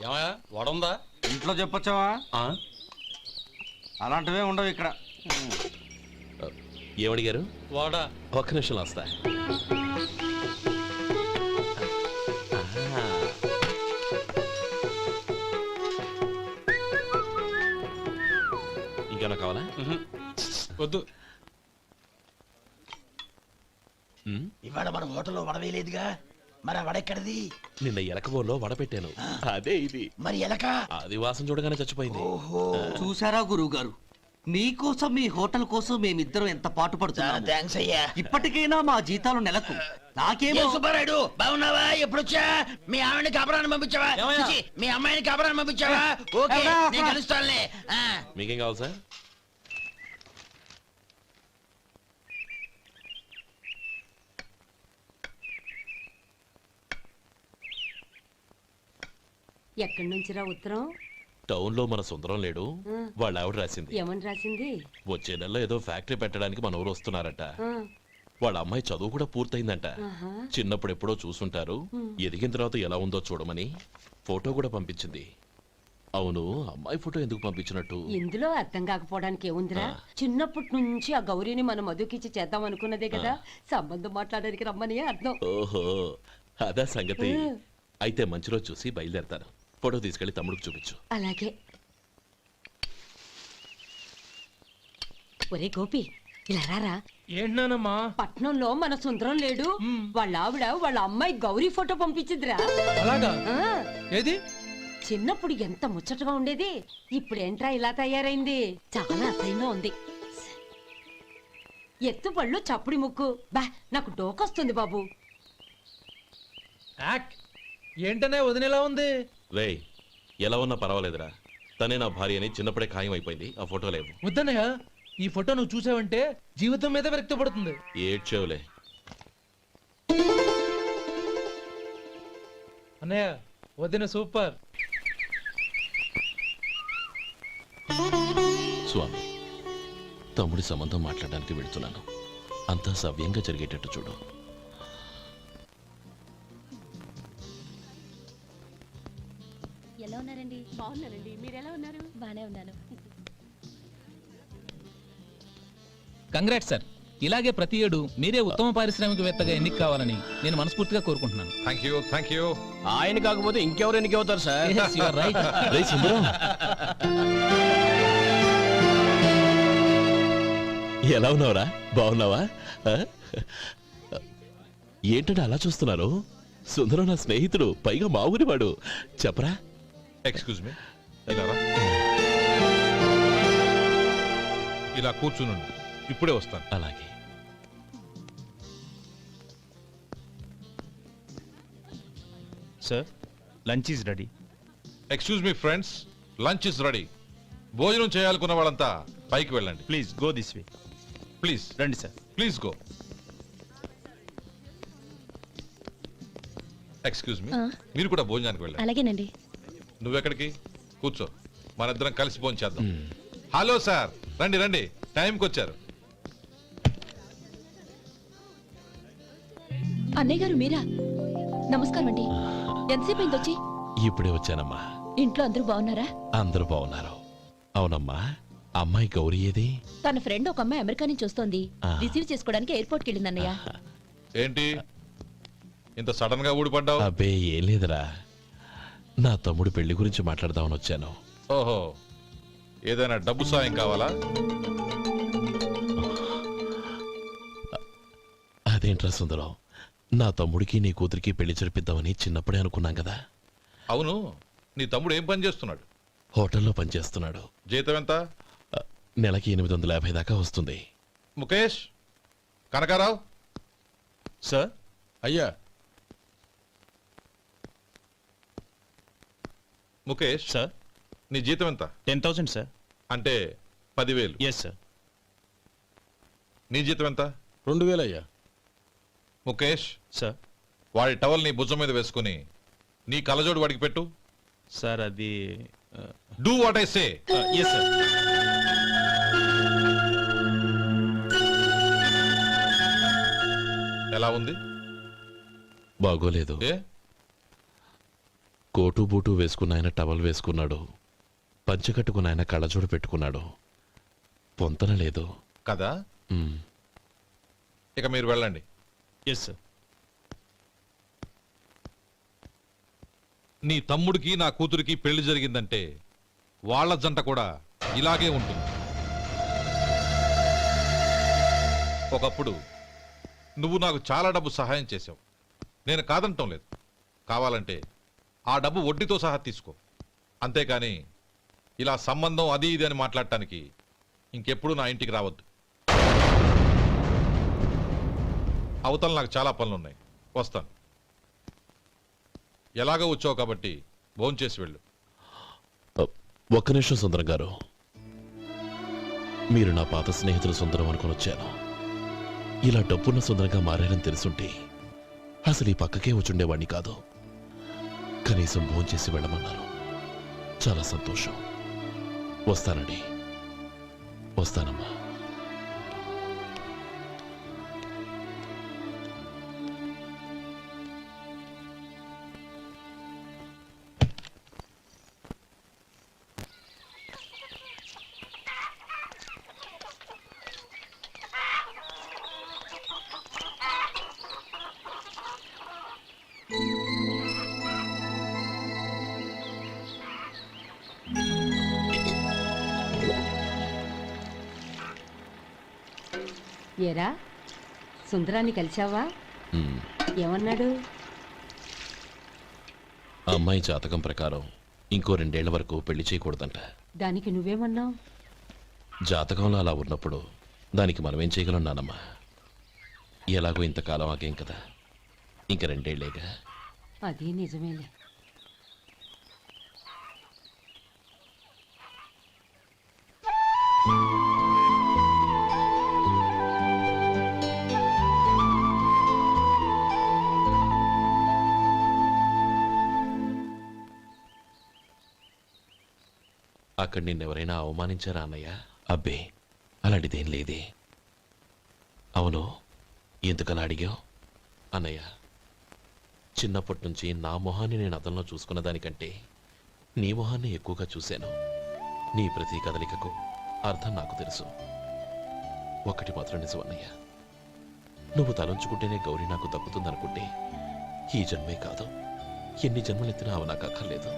ఏమయ్యా వడుందా? ఇంట్లో చెప్పొచ్చావా? అలాంటివే ఉండవు ఇక్కడ. ఏమడిగారు? వాడా. ఒక్క నిమిషం వస్తా. ఇంకేమన్నా కావాలా? వద్దు. ఇవాళ మన హోటల్లో వడవేయలేదుగా, మరి ఆ వడెక్కడిది? నిన్న ఎలకబోలో వడ పెట్టాను, అదే ఇది. మరి ఎలక? అది వాసన చూడగానే చచ్చిపోయింది. చూసారా గురువు గారు, మీకోసం మీ హోటల్ కోసం మేమిద్దరం ఎంత పాటు పడుతున్నాము. థాంక్స్ అయ్యా. ఇప్పటికైనా మా జీతాలు నెలకు నాకేమో. సుబ్బారాయుడు బాగున్నావా? ఎప్పుడొచ్చా? మీ ఆవిడని కబరాన్ని పంపించావా? చిచి, మీ అమ్మాయిని కబరాన్ని పంపించావా? ఓకే, నేను కలుస్తానులే. మీకేం కావాలి సార్? ఎక్కడి నుంచిరా ఉత్తరం? టౌన్ లో మన సుందరం లేడు, వాళ్ళ ఆవిడ రాసింది. ఏమని రాసింది? వచ్చే నెలలో ఏదో ఫ్యాక్టరీ పెట్టడానికి మన ఊరు వస్తున్నారట. వాళ్ళ అమ్మాయి చదువు కూడా పూర్తయిందంట. చిన్నప్పుడు ఎప్పుడో చూసుంటారు, ఎదిగిన తర్వాత ఎలా ఉందో చూడమని ఫోటో కూడా పంపించింది. అవును, అమ్మాయి ఫోటో ఎందుకు పంపించినట్టు? ఇందులో అర్థం కాకపోవడానికి ఏముందిరా, చిన్నప్పటి నుంచి ఆ గౌరీని మనం మధుకిచ్చి చేద్దాం అనుకున్నదే కదా, సంబంధం మాట్లాడడానికి రమ్మని అర్థం. ఓహో, అదా సంగతి. అయితే మంచి రోజు చూసి బయలుదేరతాను. ఫోటో తీసుకెళ్లి తమ్ముడికి చూపించు. అలాగే. ఒరే గోపి, ఇలా రారా. ఏంటన్నానమ్మా? పట్నంలో మన సుందరం లేడు, వాళ్ళ ఆవిడ వాళ్ళ అమ్మాయి గౌరీ ఫోటో పంపించిందిరా. అలాగా? ఏది? చిన్నప్పుడు ఎంత ముచ్చటగా ఉండేది, ఇప్పుడేంట్రా ఇలా తయారైంది? చాలా అసహ్యంగా ఉంది. ఎత్తుపళ్ళు చప్పుడి ముక్కు, బా నాకు డోకొస్తుంది బాబు. ఏంటనే వదినేలా ఉంది? రే, ఎలా ఉన్నా పర్వాలేదురా, తనే నా భార్య అని చిన్నప్పుడే ఖాయం అయిపోయింది. ఆ ఫోటో లేవు. వద్దన్నయ్య, ఈ ఫోటో నువ్వు చూసావంటే జీవితం మీద విరక్తి పడుతుంది. ఏడ్చేవులే. అన్నయ్య, వదిన సూపర్. స్వామి, తమ్ముడి సంబంధం మాట్లాడడానికి వెళ్తున్నాను. అంతా సవ్యంగా జరిగేటట్టు చూడు. ఎలా ఉన్నారండి? బాగున్నానండి, మీరు ఎలా ఉన్నారు? బానే ఉన్నాను. Congrats sir. ఇలాగే ప్రతి ఏడు మీరే ఉత్తమ పారిశ్రామికవేత్తగా ఎన్నిక కావాలని నేను మనస్ఫూర్తిగా కోరుకుంటున్నాను. Thank you. ఆయన కాకపోతే ఇంకెవరు ఎన్నికవుతారు sir? Yes, you are right. రేయ్ సుందరం, ఎలా ఉన్నావురా? బాగున్నావా? ఏంటంటే అలా చూస్తున్నారు? సుందరం నా స్నేహితుడు, పైగా మా ఊరివాడు. చెప్పరా? ఎక్స్క్యూజ్ మీ, ఇలా కూర్చునుండు, ఇప్పుడే వస్తాను. అలాగే. Sir, lunch is ready. Excuse me friends, lunch is ready. భోజనం చేయాలనుకున్న వాళ్ళంతా పైకి వెళ్ళండి. Please go this way. Please రండి sir. Please go. Excuse me, మీరు కూడా భోజనానికి వెళ్ళండి. అలాగేనండి. నువ్వెక్కడికి? కూర్చో, మనిద్దరం కలిసి భోజనం చేద్దాం. హలో సార్, రండి రండి, టైంకి వచ్చారు. అన్నయ్య గారు మీరా? నమస్కారం అండి. ఎంతసేపు అయింది వచ్చి? ఇప్పుడే వచ్చానమ్మా. ఇంట్లో అందరూ బాగున్నారా? అందరూ బాగున్నారు. అవునమ్మా, అమ్మాయి గౌరీ ఏది? తన ఫ్రెండ్ ఒక అమ్మాయి అమెరికా నుంచి వస్తోంది, రిసీవ్ చేసుకోవడానికి ఎయిర్పోర్ట్కి వెళ్ళింది అన్నయ్య. ఏంటి ఇంత సడన్ గా ఊడిపడ్డావు? అబ్బే ఏం లేదురా, నా తమ్ముడు పెళ్లి గురించి మాట్లాడదామని వచ్చాను. ఓహో, ఏదైనా డబ్బు సాయం కావాలా? అదేంట్రా సుందరం, నా తమ్ముడికి నీ కూతురికి పెళ్లి జరిపిద్దామని చిన్నప్పుడే అనుకున్నాం కదా. అవును, నీ తమ్ముడు ఏం పని చేస్తున్నాడు? హోటల్లో పనిచేస్తున్నాడు. జీతం ఎంత? నెలకి 850 దాకా వస్తుంది. ముఖేష్, కనకారావు. సార్. అయ్యా. ముఖేష్ సార్, నీ జీతం ఎంత? 10,000 సార్. అంటే 10,000. Yes sir. నీ జీతం ఎంత? 2,000 అయ్యా. ముఖేష్ సార్. వాడి టవల్ నీ భుజం మీద వేసుకుని నీ కలజోడు వాడికి పెట్టు. సార్ అది do what I say. Yes sir. ఎలా ఉంది? బాగోలేదు. ఏ కోటు బూటు వేసుకున్న ఆయన టవల్ వేసుకున్నాడు, పంచె కట్టుకున్న ఆయన కళ్ళజోడు పెట్టుకున్నాడు. పొంతన లేదు. కదా మ్, ఇక మీరు వెళ్ళండి. Yes sir. నీ తమ్ముడికి నా కూతురికి పెళ్లి జరిగిందంటే వాళ్ళ జంట కూడా ఇలాగే ఉంటుంది. ఒకప్పుడు నువ్వు నాకు చాలా డబ్బు సహాయం చేసావు, నేను కాదంటం లేదు. కావాలంటే ఆ డబ్బు వడ్డీతో సహా తీసుకో. అంతేకాని ఇలా సంబంధం అది ఇది అని మాట్లాడటానికి ఇంకెప్పుడు నా ఇంటికి రావద్దు. అవతల నాకు చాలా పనులున్నాయి, వస్తాను. ఎలాగో వచ్చావు కాబట్టి భోంచేసి వెళ్ళు. ఒక్క నిమిషం సుందరం గారు. మీరు నా పాత స్నేహితులు సుందరం అనుకుని వచ్చాను. ఇలా డబ్బున్న సుందరంగా మారారని తెలుసుంటే అసలు ఈ పక్కకే వచ్చుండేవాణ్ణి కాదు. కనీసం భోంచేసి వెళ్ళమన్నారు. చాలా సంతోషం. వస్తానండి. వస్తానమ్మా. ఏరా సుందరాన్ని కలిశావా? మ్, ఏమన్నాడు? ఆ అమ్మాయి జాతకం ప్రకారం ఇంకో 2 ఏళ్ల వరకు పెళ్లి చేయకూడదంట. దానికి నువ్వేమన్నావు? జాతకంలో అలా ఉన్నప్పుడు దానికి మనమేం చేయగలం నానమ్మా? ఎలాగో ఇంతకాలం ఆగేం కదా, ఇంక 2 ఏళ్లేగా. అది నిజమేలే. అక్కడ నిన్నెవరైనా అవమానించారా అన్నయ్య? అబ్బే, అలాంటిదేం లేదే. అవును, ఎందుకలా అడిగావు? అన్నయ్య, చిన్నప్పటి నుంచి నా మొహాన్ని నేను అద్దంలో చూసుకున్న దానికంటే నీ మొహాన్ని ఎక్కువగా చూశాను. నీ ప్రతి కదలికకు అర్థం నాకు తెలుసు. ఒకటి మాత్రం నిజం అన్నయ్య, నువ్వు తలంచుకుంటేనే గౌరీ నాకు దక్కుతుందనుకుంటే ఈ జన్మే కాదు, ఎన్ని జన్మలెత్తినా అవి నాకు అక్కర్లేదు.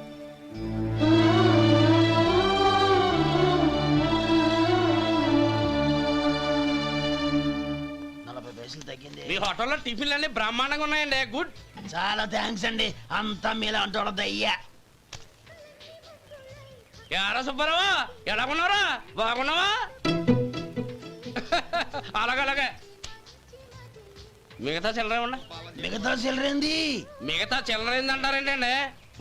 మీ హోటల్లో టిఫిన్లు అన్ని బ్రహ్మాండంగా ఉన్నాయండి. గుడ్, చాలా థ్యాంక్స్ అండి. అంతా మీలా అంటూ అయ్యా. ఎరా సుబ్బారావు, ఎలా ఉన్నారా? బాగున్నావా? అలాగే మిగతా చిల్లర ఉన్నా. మిగతా చిల్లరేంది? మిగతా చిల్లరేంది అంటారేంటి అండి?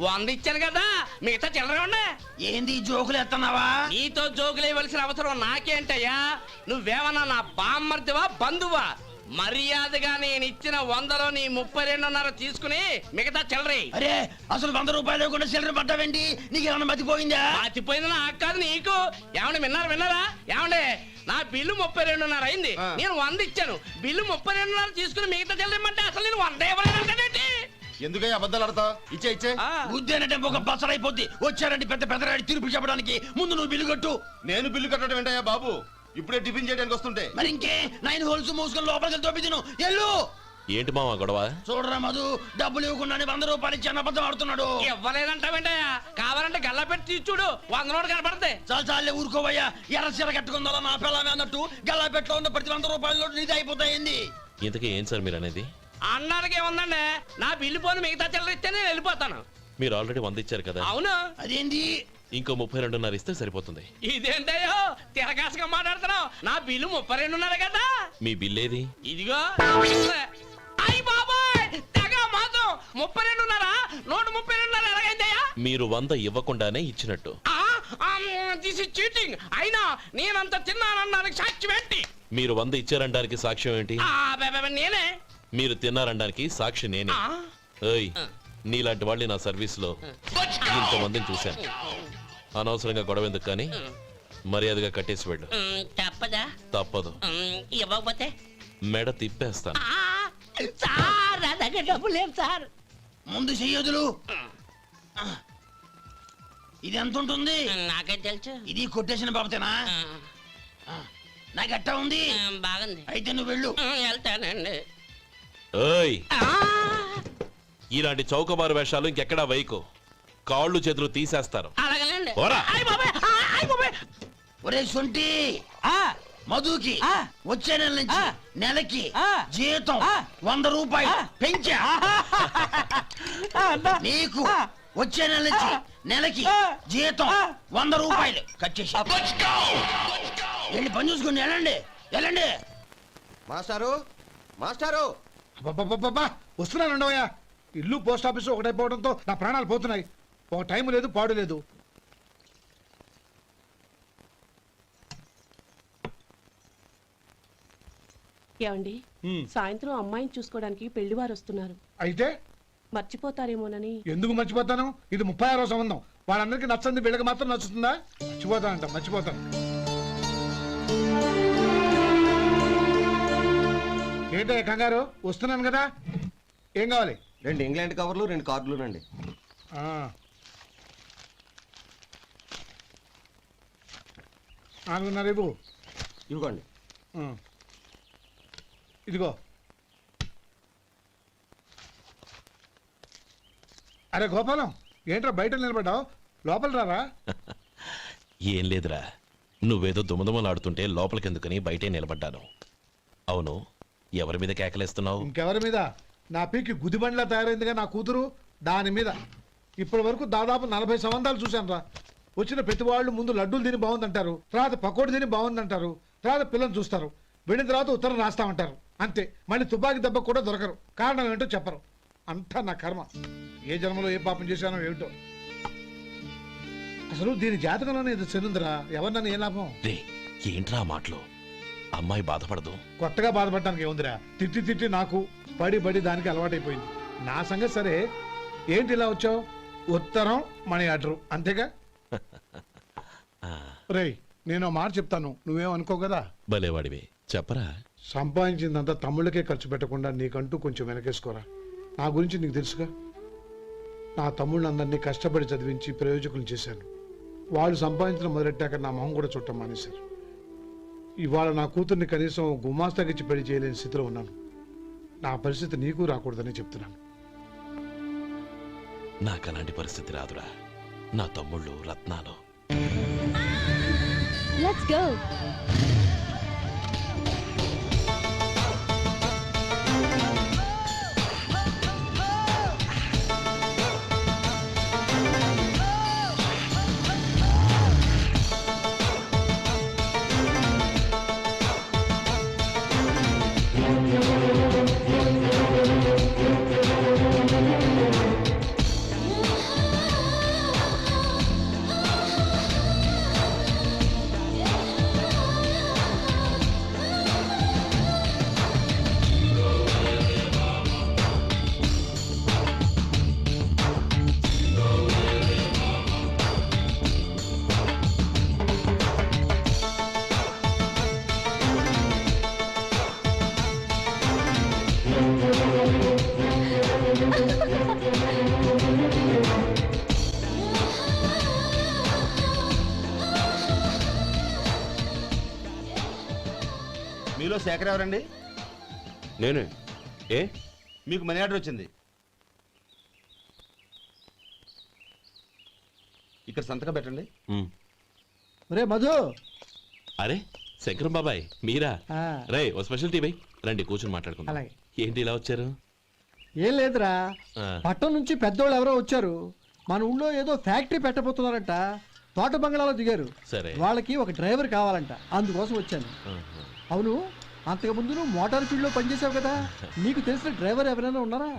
100 ఇచ్చాను కదా, మిగతా చిల్లర ఉన్నా. ఏంది జోకులు ఎత్తన్నావా? నీతో జోకులు వేయవలసిన అవసరం నాకేంటయ్యా? నువ్వేమన్నా నా బామ్మర్దివా, బంధువా? మర్యాదగా నేను ఇచ్చిన 100లో నీ 32.5 తీసుకుని మిగతా చిల్లరే. అరే, అసలు 100 రూపాయలు కూడా చిల్లర పడ్డావేంటి? నీకేమన్నా మతిపోయిందా? మతిపోయింది నాకు కాదు, నీకు. ఏమండి విన్నారా? ఏమండి, నా బిల్లు 32.5 అయింది. నేను 100 ఇచ్చాను, బిల్లు 32.5 తీసుకుని మిగతా చిల్లరేమంటే అసలు నేను 100 ఇవ్వలేదంటే ఎందుకయ్యా అబద్ధాలు ఆడతా? ఇచ్చే బుద్ధేనంటే ఒక బసరైపోద్ది. వచ్చారంటే పెద్ద పెద్దరాడి తీర్పు చెప్పడానికి ముందు నువ్వు బిల్లు కట్టు. నేను బిల్లు కట్టడం ఏంటయ్యా బాబు? ఇప్పుడే టిఫిన్ చేయడానికి వస్తుంటే. మరి ఇంకే 9 హోల్స్ మూసుకొని లోపలికి తోపి తిను. ఎల్లు. ఏంటి మావా గొడవ? చూడరా మధు, డబ్బులు ఇవ్వకుండానే 100 రూపాయలు ఇచ్చి అబద్ధం ఆడుతున్నాడు. ఇవ్వలేదంటావేంటయ్యా? కావాలంటే గల్లా పెట్టి తీసి చూడు, 100 నోటు కనపడతాయి. చాలే ఊరుకోవయ్యా. ఎర్ర చీర కట్టుకుందా నా పిల్లమే అన్నట్టు గల్లా పెట్టలో ఉన్న ప్రతి 100 రూపాయల నోటు నీది అయిపోతాయింది. ఇంతకీ ఏం సార్ మీరు అనేది? అన్నానికి ఏముందండి, నా బిల్లు పోను మిగతా చిల్లర ఇస్తే నేను వెళ్ళిపోతాను. మీరు ఆల్రెడీ 100 ఇచ్చారు కదా. అవును. అదేంటి? ఇంకో 32.5 ఇస్తే సరిపోతుంది. ఇదేంటయ్యో తిరగాసుగా మాట్లాడుతున్నావు? నా బిల్లు 32.5 కదా. మీ బిల్ ఏది? ఇదిగో. అయ్య బాబాయ్, తెగ మాతో 32.5 నోటు 32.5 ఎలాగైందయ్యా? మీరు 100 ఇవ్వకుండానే ఇచ్చినట్టు. This is cheating. అయినా నేనంత తిన్నానన్నానికి సాక్ష్యం ఏంటి? మీరు 100 ఇచ్చారనడానికి సాక్ష్యం ఏంటి? నేనే. మీరు తిన్నారనడానికి సాక్షి నేనే. ఏయ్, నీలాంటి వాళ్ళని నా సర్వీస్ లో ఇంతమందిని చూశాను. అనవసరంగా గొడవ ఎందుకు, కానీ మర్యాదగా కట్టేసి వెళ్ళు. తప్పదా? తప్పదు. ఇవ్వకపోతే మెడ తిప్పేస్తాను. సార్, నా దగ్గర డబ్బు లేదు సార్. ముందు చెయ్యదులు. ఇది ఎంత ఉంటుంది? నాకే తెలుసు. ఇది కొట్టేసిన బాబతేనా? నాకు ఎట్టా ఉంది? బాగుంది. అయితే నువ్వు వెళ్ళు. వెళ్తానండి. ఓయ్ ఇలాంటి చౌకబారు వేషాలు ఇంకెక్కడా వైకో, కాళ్ళు చేతులు తీసేస్తారు. అలాగేనండి. పోరా. ఒరే సొంటి, మధుకి వచ్చే నెల నుంచి నెలకి జీతం 100 రూపాయలు పెంచా. నీకు వచ్చే నెల నుంచి నెలకి జీతం 100 రూపాయలు కట్ చేసి వెళ్ళి పని చూసుకుని వెళ్ళండి వెళ్ళండి. మాస్టారు మాస్టారు వస్తున్నాను ఉండవయ్యా. ఇల్లు పోస్ట్ ఆఫీసు ఒకటైపోవడంతో నా ప్రాణాలు పోతున్నాయి. ఒక టైం లేదు పాడు లేదు. ఏమండి, సాయంత్రం అమ్మాయిని చూసుకోవడానికి పెళ్లివారు వస్తున్నారు. అయితే మర్చిపోతారేమోనని. ఎందుకు మర్చిపోతాను? ఇది 36వ సంబంధం. వాళ్ళందరికీ నచ్చంది వీళ్ళకి మాత్రం నచ్చుతుందా? మర్చిపోతానంట, మర్చిపోతాను. ఏంటో కంగారు? వస్తున్నాను కదా. ఏం కావాలి? 2 ఇంగ్లాండ్ కవర్లు 2 కార్డులు రండి. రేపు ఇవ్వండి. ఇదిగో. అరే గోపాలం, ఏంట్రా బయట నిలబడ్డావు? లోపల రారా. ఏం లేదురా, నువ్వేదో దుమదుమలాడుతుంటే లోపలికెందుకని బయటే నిలబడ్డాను. అవును, ఎవరి మీద కేకలేస్తున్నావు? ఇంకెవరి మీద? నా పీకి గుదిబండ్లా తయారైందిగా నా కూతురు, దాని మీద. ఇప్పటి వరకు దాదాపు 40 సంబంధాలు చూశాను రా. వచ్చిన ప్రతి వాళ్ళు ముందు లడ్డూలు తిని బాగుందంటారు, తర్వాత పకోడి తిని బాగుందంటారు, తర్వాత పిల్లలు చూస్తారు, వెళ్ళిన తర్వాత ఉత్తరం రాస్తామంటారు. అంతే, మళ్ళీ తుపాకీ దెబ్బ కూడా దొరకరు. కారణం ఏంటో చెప్పరు. అంతా నా కర్మ. ఏ జన్మలో ఏ పాపం చేశానో ఏమిటో. అసలు దీని జాతకంలోనే ఇది చెందుందిరా. ఎవరినన్నా ఏ లాభం? ఏంట్రా మాటలు? అమ్మాయి బాధపడదు. కొత్తగా బాధపడటానికి ఏముందిరా? తిట్టి తిట్టి నాకు పడి పడి దానికి అలవాటైపోయింది. నా సంగతి సరే, ఏంటి ఇలా వచ్చావు? ఉత్తరం మనీ ఆర్డర్ అంతేగా. రేయ్, నేను మాట చెప్తాను, నువ్వేం అనుకో కదా. భలేవాడివి, చెప్పరా. సంపాదించిందంతా తమ్ముళ్ళకే ఖర్చు పెట్టకుండా నీకంటూ కొంచెం వెనకేసుకోరా. నా గురించి నీకు తెలుసుగా. నా తమ్ముళ్ళందరినీ కష్టపడి చదివించి ప్రయోజకులు చేశాను. వాళ్ళు సంపాదించడం మొదలెట్టాక నా మొహం కూడా చుట్టం మానేశారు. ఇవాళ నా కూతుర్ని కనీసం గుమాస్తాకిచ్చి పెళ్లి చేయలేని స్థితిలో ఉన్నాను. నా పరిస్థితి నీకు రాకూడదని చెప్తున్నాను. నాకు అలాంటి పరిస్థితి రాదురా. నా తమ్ముళ్ళు రత్నాలు. Let's go. మీలో శేఖర్ ఎవరండి? నేనే. ఏ? మీకు మనీ ఆర్డర్ వచ్చింది. ఇక్కడ సంతకం పెట్టండి. రే మధు. అరే శంకరం బాబాయ్, మీరా? రే, ఓ స్పెషల్ టీ బై. రండి కూర్చొని మాట్లాడుకుందాం. అలాగే. ఏంటి ఇలా వచ్చారు? ఏం లేదురా, ఆ. పట్టణం నుంచి పెద్దోళ్ళు ఎవరో వచ్చారు. మన ఊళ్ళో ఏదో ఫ్యాక్టరీ పెట్టబోతున్నారంట. తోట బంగ్లాలో దిగారు. సరే. వాళ్ళకి ఒక డ్రైవర్ కావాలంట, అందుకోసం వచ్చాను. అవును, అంతకు ముందు నువ్వు మోటార్ ఫీల్డ్ లో పనిచేసావు కదా, నీకు తెలిసిన డ్రైవర్ ఎవరైనా ఉన్నారా?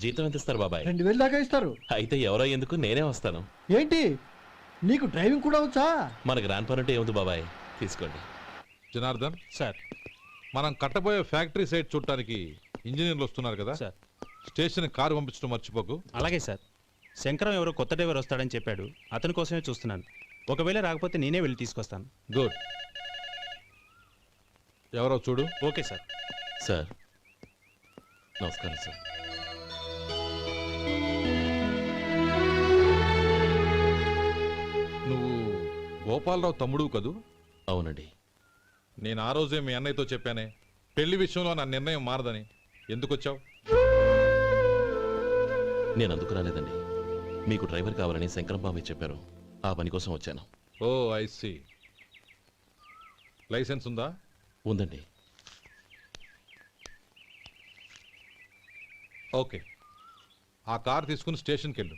జీతం ఎంత ఇస్తారు బాబాయ్? 2000 దాకా ఇస్తారు. అయితే ఎవరో ఎందుకు, నేనే వస్తాను. ఏంటి, నీకు డ్రైవింగ్ కూడా వచ్చా? మనకు రాని పని అంటే ఏముంది బాబాయ్, తీసుకోండి. జనార్దన్ సార్. మనం కట్టబోయే ఫ్యాక్టరీ సైట్ చూడటానికి ఇంజనీర్లు వస్తున్నారు కదా సార్. స్టేషన్ కారు పంపించడం మర్చిపోకు. అలాగే సార్. శంకరం ఎవరో కొత్త డ్రైవర్ వస్తాడని చెప్పాడు, అతని కోసమే చూస్తున్నాను. ఒకవేళ రాకపోతే నేనే వెళ్ళి తీసుకొస్తాను. గుడ్. ఎవరో చూడు. Okay sir. సార్ నమస్కారం సార్. గోపాలరావు తమ్ముడు కదూ? అవునండి. నేను ఆ రోజే మీ అన్నయ్యతో చెప్పానే పెళ్లి విషయంలో నా నిర్ణయం మారదని. ఎందుకు వచ్చావు? నేను అందుకు రాలేదండి. మీకు డ్రైవర్ కావాలని శంకరం బాబాయ్ చెప్పారు. ఆ పని కోసం వచ్చాను. ఓ ఐ సీ. లైసెన్స్ ఉందా? ఉందండి. ఓకే, ఆ కార్ తీసుకుని స్టేషన్కి వెళ్ళు.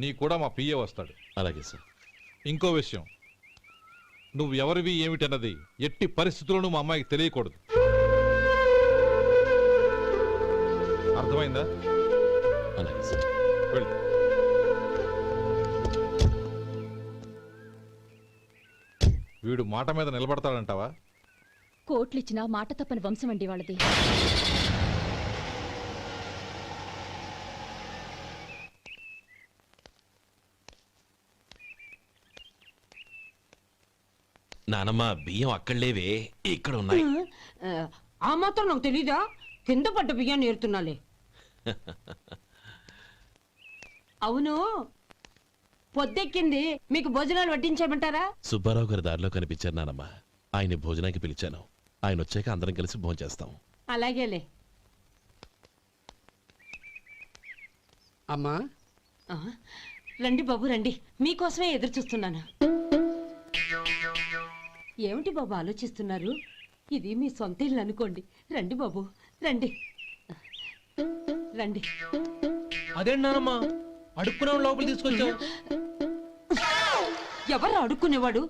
నీ కూడా మా పిఏ వస్తాడు. అలాగే సార్. ఇంకో విషయం, నువ్వు ఎవరివి ఏమిటన్నది ఎట్టి పరిస్థితుల్లోనూ మా అమ్మాయికి తెలియకూడదు. అర్థమైందా? అలాగే సార్. వెళ్ళు. వీడు మాట మీద నిలబడతాడంటావా? కోట్లిచ్చినా మాట తప్పని వంశం అండి వాళ్ళది. నానమ్మ, బియ్యం అక్కడ లేవే, ఇక్కడ ఉన్నాయి. ఆ మాత్రం నాకు తెలీదా? కింద పడ్డ బియ్యాన్ని ఏరుతున్నాలే. అవును, పొద్దెక్కింది, మీకు భోజనాలు వడ్డించేయమంటారా? సుబ్బారావు గారి దారిలో కనిపించారు నానమ్మ. ఆయన భోజనానికి పిలిచాను. ఆయన వచ్చాక అందరం కలిసి భోజనం చేస్తాం. అలాగేలే. అమ్మా, ఆ, రండి బాబు రండి, మీకోసమే ఎదురు చూస్తున్నాను. ఏమిటి బాబు ఆలోచిస్తున్నారు? ఇది మీ సొంత ఇల్లు అనుకోండి. రండి బాబు రండి రండి. అదేంటమ్మా అడుక్కునే లోపల తీసుకొచ్చావు? ఎవరు అడుక్కునేవాడు?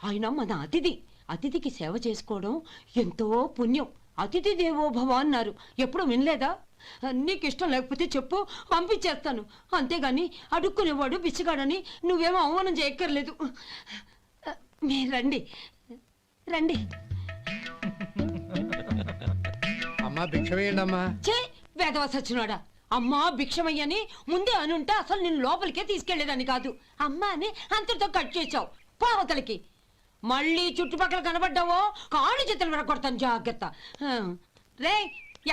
ఆయన మన అతిథి. అతిథికి సేవ చేసుకోవడం ఎంతో పుణ్యం. అతిథి దేవో భవ అన్నారు. ఎప్పుడు వినలేదా? నీకు ఇష్టం లేకపోతే చెప్పు, పంపించేస్తాను. అంతేగాని అడుక్కునేవాడు బిచ్చగాడని నువ్వేమో అవమానం చేయక్కర్లేదు. మీరు రండి రండి. అమ్మా భిక్ష వేయండి అమ్మా. చే వేదవ సచ్చినాడా! అమ్మా భిక్షమయ్యని ముందే అనుంటే అసలు నేను లోపలికే తీసుకెళ్లేదని కాదు. అమ్మా అని అంతటితో కట్ చేసావు. పావతలకి మళ్ళీ చుట్టుపక్కల కనబడ్డావో కాళ్ళు చేతులు విరగొడతాను, జాగ్రత్త. రే,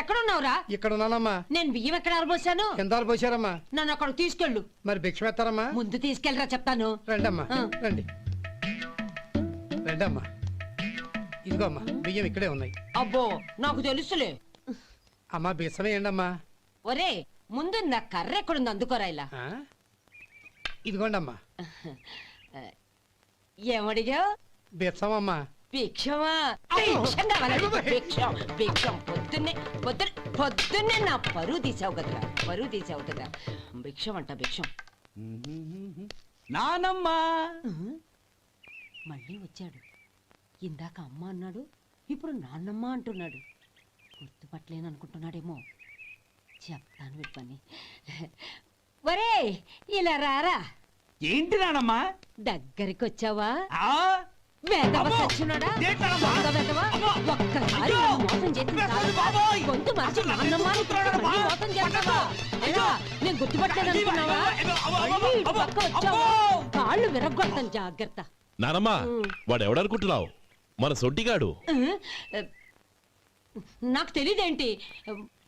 ఎక్కడున్నావురా? ఇక్కడ ఉన్నానమ్మా. నేను బియ్యం ఎక్కడ ఆరబోసాను? కింద పోసారమ్మా. నన్ను అక్కడ తీసుకెళ్ళు. మరి భిక్ష పెడతారమ్మా? ముందు తీసుకెళ్ళరా చెప్తాను. రండమ్మా, ఆ. రండి రండమ్మా. ఇదిగో అమ్మా, బియ్యం ఇక్కడే ఉన్నాయి. అబ్బో, నాకు తెలుసులే. అమ్మా బిచ్చం వేయండి అమ్మా. ఒరే, ముందు నా కర్ర ఎక్కడుంది అందుకోరా. ఇలా ఇదిగోండి అమ్మా. ఏమడిగా? బిచ్చం అమ్మా. భిక్షమా? భిక్షం కావాలండి, భిక్షం భిక్షం. పొద్దున్నే నా పరువు తీసావు కదరా, పరువు తీసావు కదా. భిక్షం అంట, భిక్షం. నానమ్మా మళ్ళీ వచ్చాడు. ఇందాక అమ్మ అన్నాడు, ఇప్పుడు నాన్నమ్మ అంటున్నాడు. గుర్తుపట్టలేననుకుంటున్నాడేమో. చెప్తాను వీడి పని. ఒరే, ఇలా రారా. ఏంటి నానమ్మా? దగ్గరికి వచ్చావా? ఆ? వేదవ సచ్చినోడా? దొంగ వేదవ. ఒక్కసారి నన్ను మోసం చేసింది చాలు. గొంతు మార్చి నాన్నమ్మ అని మళ్ళీ మోసం చేస్తావా? ఎలా? నేను గుర్తుపట్టలేదనుకున్నావా? మళ్ళీ ఇటు పక్క వచ్చావా? కాళ్ళు విరగ్గొడతాను, జాగ్రత్త. నానమ్మ, వాడు ఎవడనుకుంటున్నావు? మన సొంటిగాడు. నాకు తెలియదేంటి?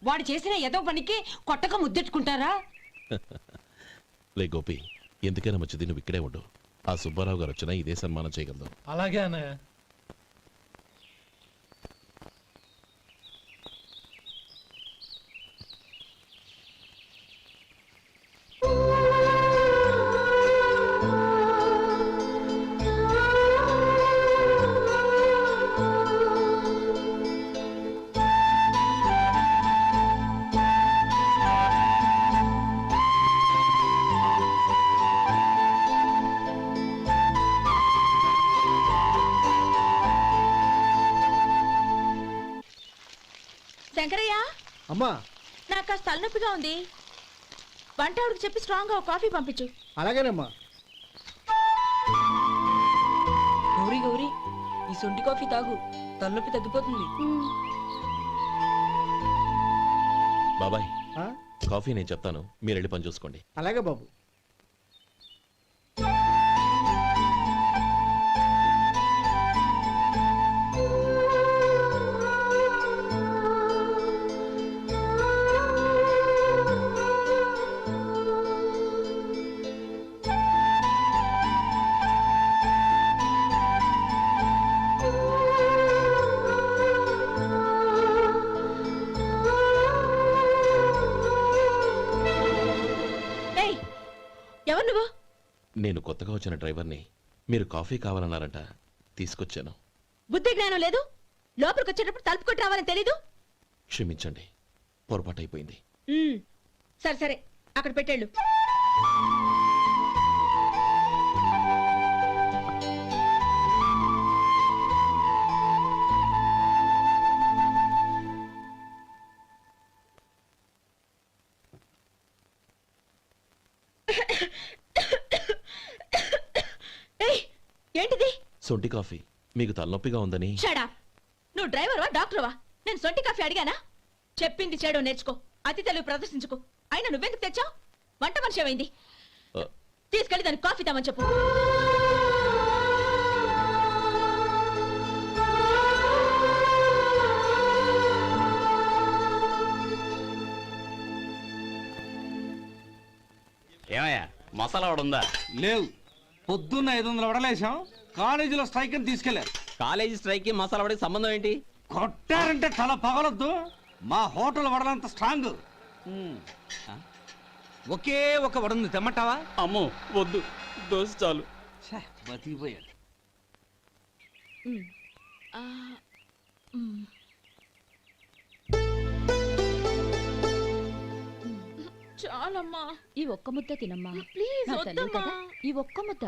వాడు చేసిన ఏదో పనికి కొట్టక ముద్దెట్టుకుంటారా? లే గోపి, ఎందుకైనా మంచిది నువ్వు ఇక్కడే ఉండు. ఆ సుబ్బారావు గారు వచ్చినా ఇదే సన్మానం చేయగలదు. అలాగే అన్నయ్య. శంకరయ్య, అమ్మా. నాకు కాస్త తలనొప్పిగా ఉంది. వంట ఆవిడకి చెప్పి స్ట్రాంగ్ గా కాఫీ పంపించు. అలాగేనమ్మా. గౌరీ గౌరీ, ఈ సొంటి కాఫీ తాగు, తలనొప్పి తగ్గిపోతుంది. బాబాయ్, ఆ? కాఫీ నేను చెప్తాను, మీరు వెళ్ళి పని చూసుకోండి. అలాగే బాబు. నేను కొత్తగా వచ్చిన డ్రైవర్ని. మీరు కాఫీ కావాలన్నారంట, తీసుకొచ్చాను. బుద్ధి జ్ఞానం లేదు. లోపలికి వచ్చేటప్పుడు తలుపు కొట్టి రావాలని తెలీదు. క్షమించండి, పొరపాటైపోయింది. సరే సరే, అక్కడ పెట్టేళ్ళు. ఏయ్, ఏంటిది? సొంటి కాఫీ. మీకు తలనొప్పిగా ఉందని. షడా, నువ్వు డ్రైవర్వా డాక్టర్వా? నేను సొంటి కాఫీ అడిగానా? చెప్పింది చేయడం నేర్చుకో, అతి తెలివి ప్రదర్శించుకో. అయినా నువ్వెందుకు తెచ్చావు? వంట మనిషి ఏమైంది? తీసుకెళ్ళి దానికి కాఫీ తామని చెప్పు. ఏమయ్యా, మసాలా వాడు ఉందా? లేవు. పొద్దున్న 500 వడలేసాం. కాలేజీలో స్ట్రైక్ అని తీసుకెళ్లారు. కాలేజీ స్ట్రైక్ కి మసాలా వాడికి సంబంధం ఏంటి? కొట్టారంటే తల పగలొద్దు. మా హోటల్ వడలంత స్ట్రాంగ్. ఒకే ఒక వడుంది, తెమ్మంటావా? అమ్మో వద్దు, దోశ చాలు. బతికిపోయాడు. చాలమ్మా, ఈ ఒక్క ముద్ద తినమ్మా. ప్లీజ్ నా తల్లి వద్దమ్మా. కదా, ఈ ఒక్క ముద్ద.